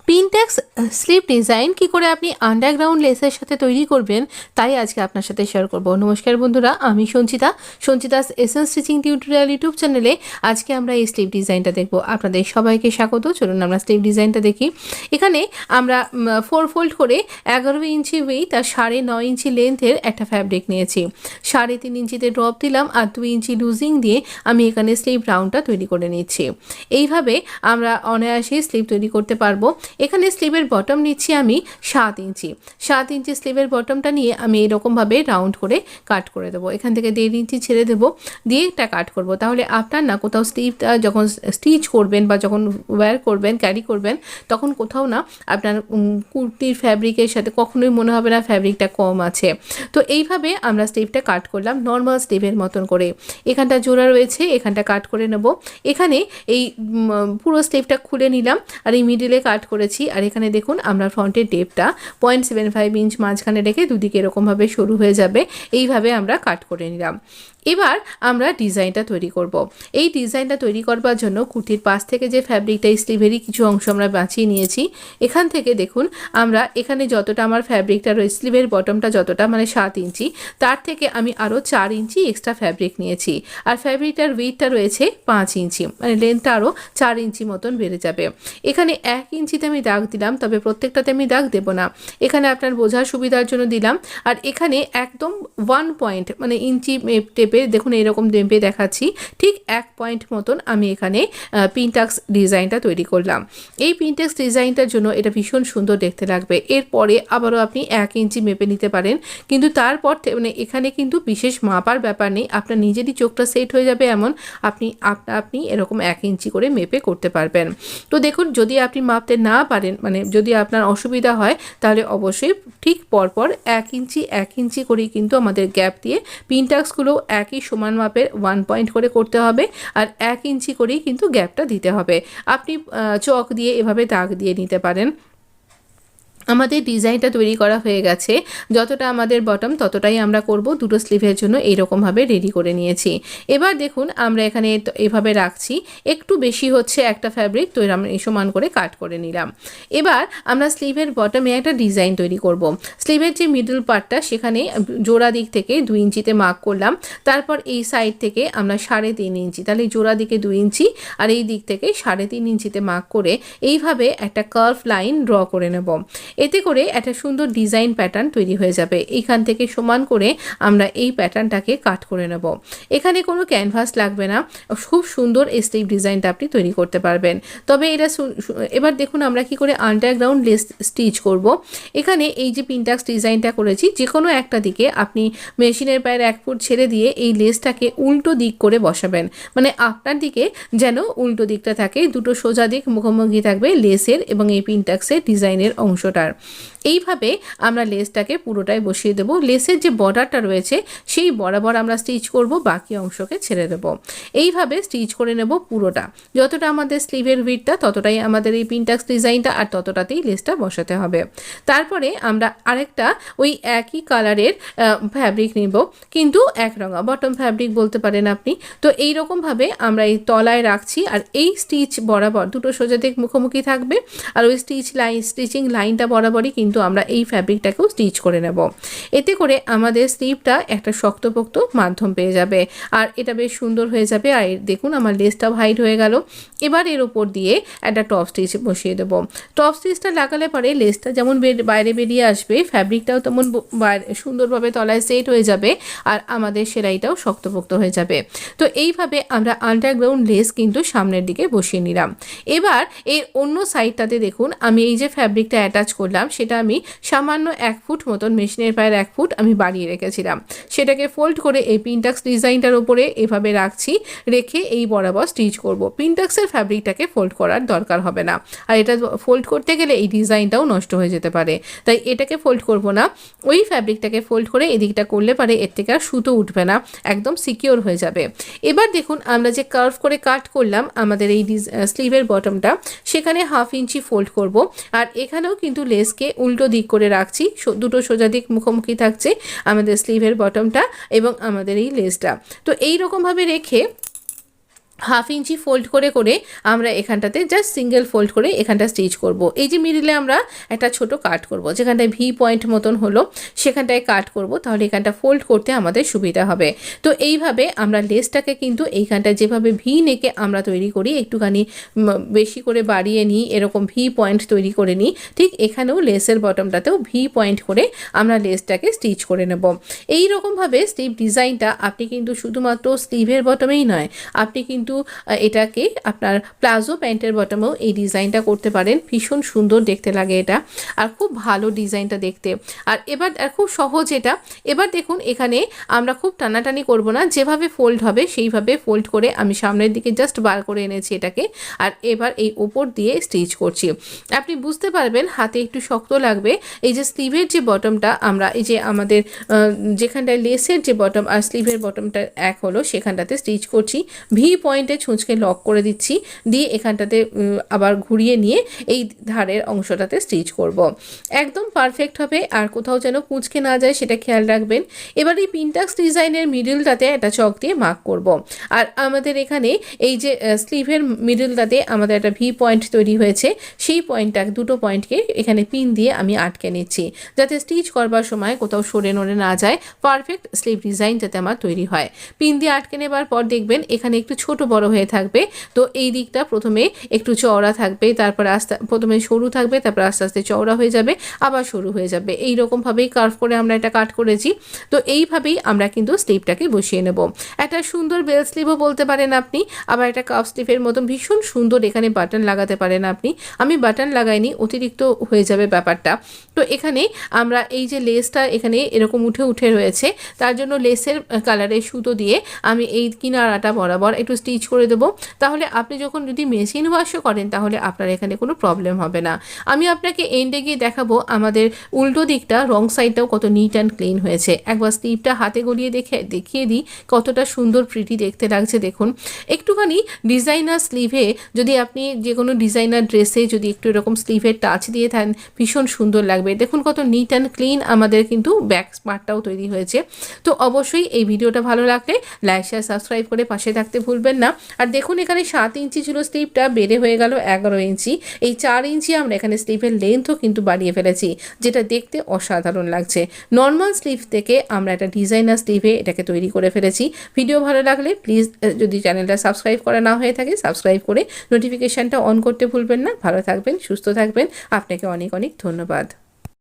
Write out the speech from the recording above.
পিনট্যাক্স sleeve design কি করে আপনি আন্ডারগ্রাউন্ড লেসের সাথে তৈরি করবেন তাই আজকে আপনার সাথে শেয়ার করব। নমস্কার বন্ধুরা, আমি Sanchita's essence stitching tutorial YouTube চ্যানেলে আজকে আমরা এই স্লিভ ডিজাইনটা দেখব। আপনাদের সবাইকে স্বাগত। চলুন আমরা স্লিভ ডিজাইনটা দেখি। এখানে আমরা 4 ফোল্ড করে 11 ইঞ্চি উইথ আর 9.5 ইঞ্চি লেন্থের একটা ফ্যাব্রিক নিয়েছি। 3.5 ইঞ্চিতে ড্রপ দিলাম আর 2 ইঞ্চি লুজিং দিয়ে আমি এখানে স্লিভ রাউন্ডটা তৈরি করে নিচ্ছি। এইভাবে আমরা অনায়াসে স্লিভ তৈরি করতে পারবো। এখানে স্লিভের বটম নিচ্ছি আমি 7 ইঞ্চি। 7 ইঞ্চি স্লিভের বটমটা নিয়ে আমি এরকমভাবে রাউন্ড করে কাট করে দেবো। এখান থেকে 1.5 ইঞ্চি ছেড়ে দেবো, দিয়ে একটা কাট করব। তাহলে আপনার না কোথাও স্লিভটা যখন স্টিচ করবেন বা যখন ওয়্যার করবেন, ক্যারি করবেন, তখন কোথাও না আপনার কুর্তির ফ্যাব্রিকের সাথে কখনোই মনে হবে না ফ্যাব্রিকটা কম আছে। তো এইভাবে আমরা স্লিভটা কাট করলাম নর্মাল স্লিভের মতন করে। এখানটা জোড়া রয়েছে, এখানটা কাট করে নেব। এখানে এই পুরো স্লিভটা খুলে নিলাম আর এই মিডিলে কাট করেছি। আর এখানে দেখুন আমরা ফ্রন্টের ডেপটা 0.75 ইঞ্চ মাঝখানে রেখে দুদিকে এরকমভাবে শুরু হয়ে যাবে। এইভাবে আমরা কাট করে নিলাম। এবার আমরা ডিজাইনটা তৈরি করব। এই ডিজাইনটা তৈরি করবার জন্য কুর্তির পাশ থেকে যে ফ্যাব্রিকটা স্লিভেরই কিছু অংশ আমরা বাঁচিয়ে নিয়েছি। এখান থেকে দেখুন আমরা এখানে যতটা আমার ফ্যাব্রিকটা রয়েছে, স্লিভের বটমটা যতটা মানে 7 ইঞ্চি, তার থেকে আমি আরও 4 ইঞ্চি এক্সট্রা ফ্যাব্রিক নিয়েছি। আর ফ্যাব্রিকটার উইথটা রয়েছে 5 ইঞ্চি, মানে লেন্থটা আরও 4 ইঞ্চি মতন বেড়ে যাবে। এখানে 1 ইঞ্চিতে আমি দাগ দিলাম, তবে প্রত্যেকটাতে আমি দাগ দেব না, এখানে আপনার বোঝার সুবিধার জন্য দিলাম। আর এখানে একদম 1 পয়েন্ট মানে ইঞ্চি টেপে দেখুন এরকম টেপে দেখাচ্ছি, ঠিক 1 পয়েন্ট মতন আমি এখানে পিনটাক্স ডিজাইনটা তৈরি করলাম। এই পিনটাক্স ডিজাইনটার জন্য এটা ভীষণ সুন্দর দেখতে লাগবে। এরপরে আবারও আপনি 1 ইঞ্চি মেপে নিতে পারেন, কিন্তু তারপর মানে এখানে কিন্তু বিশেষ মাপার ব্যাপার নেই, আপনার নিজেরই চোখটা সেট হয়ে যাবে এমন আপনি এরকম 1 ইঞ্চি করে মেপে করতে পারবেন। তো দেখুন, যদি আপনি মাপতে না পারেন, মানে যদি আপনার অসুবিধা হয়, তাহলে অবশ্যই ঠিক পরপর 1 ইঞ্চি করেই কিন্তু আমাদের গ্যাপ দিয়ে পিনটাক্সগুলো একই সমান মাপের 1 পয়েন্ট করে করতে হবে। আর 1 ইঞ্চি করেই কিন্তু গ্যাপটা দিতে হবে। আপনি চক দিয়ে এভাবে দাগ দিয়ে নিতে পারেন। আমাদের ডিজাইনটা তৈরি করা হয়ে গেছে। যতটা আমাদের বটম ততটাই আমরা করব। দুটো স্লিভের জন্য এইরকমভাবে রেডি করে নিয়েছি। এবার দেখুন আমরা এখানে এভাবে রাখছি, একটু বেশি হচ্ছে একটা ফ্যাব্রিক, তো আমরা সমান করে কাট করে নিলাম। এবার আমরা স্লিভের বটমে একটা ডিজাইন তৈরি করব। স্লিভের যে মিডল পার্টটা সেখানে জোড়া দিক থেকে 2 ইঞ্চিতে মার্ক করলাম। তারপর এই সাইড থেকে আমরা 3.5 ইঞ্চি, তাহলে জোড়া দিকে 2 ইঞ্চি আর এই দিক থেকে 3.5 ইঞ্চিতে মার্ক করে এইভাবে একটা কার্ভ লাইন ড্র করে নেব। এতে করে একটা সুন্দর ডিজাইন প্যাটার্ন তৈরি হয়ে যাবে। এইখান থেকে সমান করে আমরা এই প্যাটার্নটাকে কাট করে নেব। এখানে কোনো ক্যানভাস লাগবে না, খুব সুন্দর এই স্লিভ ডিজাইনটা আপনি তৈরি করতে পারবেন। তবে এটা এবার দেখুন আমরা কি করে আন্ডারগ্রাউন্ড লেস স্টিচ করব। এখানে এই যে পিনটাক্স ডিজাইনটা করেছি, যে কোনো একটা দিকে আপনি মেশিনের পায়ের 1 ফুট ছেড়ে দিয়ে এই লেসটাকে উল্টো দিক করে বসাবেন, মানে আপনার দিকে যেন উল্টো দিকটা থাকে, দুটো সোজা দিক মুখোমুখি থাকবে লেসের এবং এই পিনটাক্সের ডিজাইনের অংশটার। এইভাবে আমরা লেসটাকে পুরোটাই বসিয়ে দেব। লেসের যে বর্ডারটা রয়েছে সেই বরাবর আমরা স্টিচ করব, বাকি অংশকে ছেড়ে দেব। এইভাবে স্টিচ করে নেব পুরোটা। যতটা আমাদের স্লিভের উইডথটা ততটাই আমাদের এই পিনটাক্স ডিজাইনটা, আর ততটাতেই লেসটা বসাতে হবে। তারপরে আমরা আরেকটা ওই একই কালারের ফ্যাব্রিক নেব, কিন্তু এক রঙা বটম ফ্যাব্রিক বলতে পারেন আপনি। তো এইরকমভাবে আমরা এই তলায় রাখছি, আর এই স্টিচ বরাবর দুটো সোজা দিক মুখোমুখি থাকবে, আর ওই স্টিচিং লাইনটা বরাবরই কিন্তু আমরা এই ফ্যাব্রিকটাকেও স্টিচ করে নেব। এতে করে আমাদের স্লিভটা একটা শক্তপোক্ত মাধ্যম পেয়ে যাবে, আর এটা বেশ সুন্দর হয়ে যাবে। আর দেখুন আমার লেসটাও হাইট হয়ে গেল। এবার এর ওপর দিয়ে একটা টপ স্টিচ বসিয়ে দেবো। টপ স্টিচটা লাগালে পরে লেসটা যেমন বাইরে বেরিয়ে আসবে, ফ্যাব্রিকটাও তেমন সুন্দরভাবে তলায় সেট হয়ে যাবে, আর আমাদের সেলাইটাও শক্তপোক্ত হয়ে যাবে। তো এইভাবে আমরা আন্ডারগ্রাউন্ড লেস কিন্তু সামনের দিকে বসিয়ে নিলাম। এবার এর অন্য সাইডটাতে দেখুন আমি এই যে ফ্যাব্রিকটা অ্যাটাচ করলাম সেটা আমি সামান্য 1 ফুট মতন মেশিনের পায়ের 1 ফুট আমি বাড়িয়ে রেখেছিলাম। সেটাকে ফোল্ড করে এই পিনটাক্স ডিজাইনটার উপরে এভাবে রাখছি, রেখে এই বরাবর স্টিচ করব। পিনটাক্সের ফ্যাব্রিকটাকে ফোল্ড করার দরকার হবে না, আর এটা ফোল্ড করতে গেলে এই ডিজাইনটাও নষ্ট হয়ে যেতে পারে, তাই এটাকে ফোল্ড করব না। ওই ফ্যাব্রিকটাকে ফোল্ড করে এদিকটা করলে পারে এর থেকে আর সুতো উঠবে না, একদম সিকিওর হয়ে যাবে। এবার দেখুন আমরা যে কার্ভ করে কাট করলাম আমাদের এই স্লিভের বটমটা, সেখানে 1/2 ইঞ্চি ফোল্ড করব। আর এখানেও কিন্তু লেসকে উল্টো দিক করে রাখছি, দুটো সোজা দিক মুখোমুখি থাকছে আমাদের স্লিভের বটমটা এবং আমাদের এই লেসটা। তো এই রকমভাবে রেখে হাফ ইঞ্চি ফোল্ড করে করে আমরা এখানটাতে জাস্ট সিঙ্গেল ফোল্ড করে এখানটা স্টিচ করব। এই যে মিডিলে আমরা একটা ছোট কাট করব, যেখানটায় ভি পয়েন্ট মতন হলো সেখানটায় কাট করব, তাহলে এখানটা ফোল্ড করতে আমাদের সুবিধা হবে। তো এইভাবে আমরা লেসটাকে কিন্তু এইখানটায় যেভাবে ভি নেকে আমরা তৈরি করি, একটুখানি বেশি করে বাড়িয়ে নিই, এরকম ভি পয়েন্ট তৈরি করে নিই, ঠিক এখানেও লেসের বটমটাতেও ভি পয়েন্ট করে আমরা লেসটাকে স্টিচ করে নেব। এই রকমভাবে স্লিভ ডিজাইনটা আপনি কিন্তু শুধুমাত্র স্লিভের বটমেই নয়, আপনি কিন্তু এটাকে আপনার প্লাজো প্যান্টের বটমেও এই ডিজাইনটা করতে পারেন। ভীষণ সুন্দর দেখতে লাগে এটা, আর খুব ভালো ডিজাইনটা দেখতে। আর এবার খুব সহজ এটা। এবার দেখুন এখানে আমরা খুব টানাটানি করব না, যেভাবে ফোল্ড হবে সেইভাবে ফোল্ড করে আমি সামনের দিকে জাস্ট বার করে এনেছি এটাকে, আর এবার এই ওপর দিয়ে স্টিচ করছি। আপনি বুঝতে পারবেন হাতে একটু শক্ত লাগবে। এই যে স্লিভের যে বটমটা আমরা এই যে আমাদের যেখানটায় লেসের যে বটম আর স্লিভের বটমটা এক হলো সেখানটাতে স্টিচ করছি, ভি পয়েন্টে ছুঁচকে লক করে দিচ্ছি, দিয়ে এখানটাতে আবার ঘুরিয়ে নিয়ে এই ধারের অংশটাতে স্টিচ করব। একদম পারফেক্ট হবে, আর কোথাও যেন কুঁচকে না যায় সেটা খেয়াল রাখবেন। এবার এই পিনটাক্স ডিজাইনের মিডলটাতে একটা চক দিয়ে মার্ক করব। আর আমাদের এখানে এই যে স্লিভের মিডলটাতে আমাদের একটা ভি পয়েন্ট তৈরি হয়েছে, সেই পয়েন্টটা দুটো পয়েন্টকে এখানে পিন দিয়ে আমি আটকে নিচ্ছি, যাতে স্টিচ করবার সময় কোথাও সরে নড়ে না যায়, পারফেক্ট স্লিভ ডিজাইন যাতে আমার তৈরি হয়। পিন দিয়ে আটকে নেবার পর দেখবেন এখানে একটু ছোট বড় হয়ে থাকবে, তো এই দিকটা প্রথমে একটু চওড়া থাকবে, তারপর প্রথমে সরু থাকবে, তারপর আস্তে আস্তে চওড়া হয়ে যাবে, আবার সরু হয়ে যাবে। এই রকমভাবেই কার্ভ করে আমরা এটা কাট করেছি। তো এইভাবেই আমরা কিন্তু স্লিভটাকে বসিয়ে নেব। একটা সুন্দর বেল স্লিভও বলতে পারেন আপনি, আবার একটা কাফ স্লিভের মতন ভীষণ সুন্দর এখানে বাটন লাগাতে পারেন আপনি। আমি বাটন লাগাইনি, অতিরিক্ত হয়ে যাবে ব্যাপারটা। তো এখানে আমরা এই যে লেসটা এখানে এরকম উঠে উঠে রয়েছে, তার জন্য লেসের কালারের সুতো দিয়ে আমি এই কিনারাটা বরাবর একটু স্টিচ করে দেবো। তাহলে আপনি যখন যদি মেশিন ওয়াশও করেন তাহলে আপনার এখানে কোনো প্রবলেম হবে না। আমি আপনাকে এন্ডে গিয়ে দেখাবো আমাদের উল্টো দিকটা, রং সাইডটাও কত নিট অ্যান্ড ক্লিন হয়েছে। একবার স্লিভটা হাতে গলিয়ে দেখিয়ে দিই কতটা সুন্দর প্রিটি দেখতে লাগছে। দেখুন একটুখানি ডিজাইনার স্লিভে, যদি আপনি যে কোনো ডিজাইনার ড্রেসে যদি একটু এরকম স্লিভের টাচ দিয়ে থাকেন ভীষণ সুন্দর লাগবে। দেখুন কত নিট অ্যান্ড ক্লিন আমাদের কিন্তু ব্যাক পার্টটাও তৈরি হয়েছে। তো অবশ্যই এই ভিডিওটা ভালো লাগলে লাইক শেয়ার সাবস্ক্রাইব করে পাশে থাকতে ভুলবেন না। আর দেখুন এখানে 7 ইঞ্চি ছিল স্লিভটা, বেড়ে হয়ে গেল 11 ইঞ্চি। এই 4 ইঞ্চি আমরা এখানে স্লিভের লেন্থও কিন্তু বাড়িয়ে ফেলেছি, যেটা দেখতে অসাধারণ লাগছে। নর্মাল স্লিভ থেকে আমরা একটা ডিজাইনার স্লিভে এটাকে তৈরি করে ফেলেছি। ভিডিও ভালো লাগলে প্লিজ যদি চ্যানেলটা সাবস্ক্রাইব করা না হয়ে থাকে সাবস্ক্রাইব করে নোটিফিকেশানটা অন করতে ভুলবেন না। ভালো থাকবেন, সুস্থ থাকবেন। আপনাকে অনেক অনেক ধন্যবাদ।